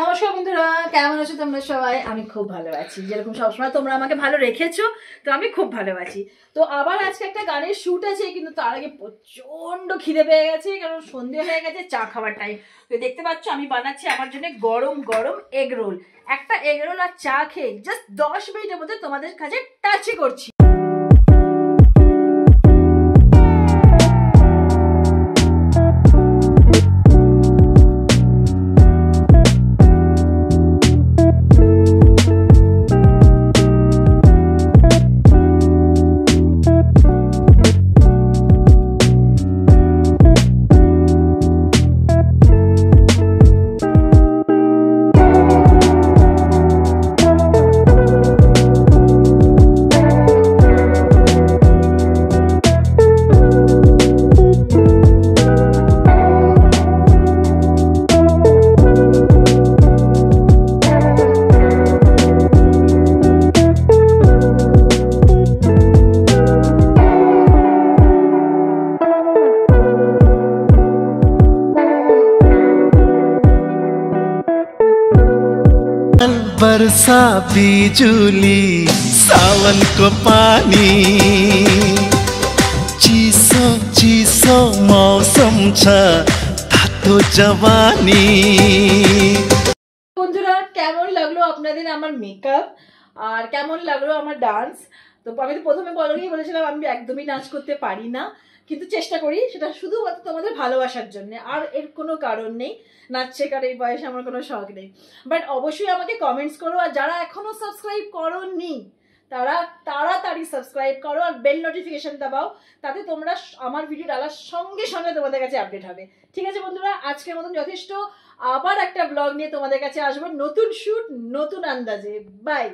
নমস্কার বন্ধুরা, কেমন আছো তোমরা সবাই? আমি খুব ভালো আছি, যেরকম সবসময় তোমরা আমাকে ভালো রেখেছো, তো আমি খুব ভালো আছি। তো আবার আজকে একটা গানের শ্যুট আছে, কিন্তু তার আগে প্রচন্ড খিদে পেয়ে গেছে, কারণ সন্ধে হয়ে গেছে, চা খাওয়ার টাইম। তো দেখতে পাচ্ছ আমি বানাচ্ছি আমার জন্য গরম গরম এগ রোল। একটা এগ রোল আর চা খেয়ে জাস্ট 10 মিনিটের মধ্যে তোমাদের কাছে টাচে করছি। वर्षा बिजुली सावन को पानी चिसो चिसो मौसम छ तातो जवानी। বন্ধুরা, কেমন লাগলো আপনাদের আমার মেকআপ আর কেমন লাগলো আমার ডান্স? তো আমি তো প্রথমে বলেছিলাম আমি একদমই নাচ করতে পারি না, কিন্তু চেষ্টা করি, সেটা শুধুমাত্র তোমাদের ভালোবাসার জন্য, আর এর কোনো কারণ নেই। নাচ শেখার এই বয়সে আমার কোনো শখ নেই। বাট অবশ্যই আমাকে কমেন্টস করো, আর যারা এখনো সাবস্ক্রাইব করোনি তারা তাড়াতাড়ি সাবস্ক্রাইব করো আর বেল নোটিফিকেশন দাবাও, তাতে তোমরা আমার ভিডিও ডালার সঙ্গে সঙ্গে তোমাদের কাছে আপডেট হবে। ঠিক আছে বন্ধুরা, আজকের মতন যথেষ্ট। আবার একটা ব্লগ নিয়ে তোমাদের কাছে আসবো, নতুন শ্যুট নতুন আন্দাজে। বাই।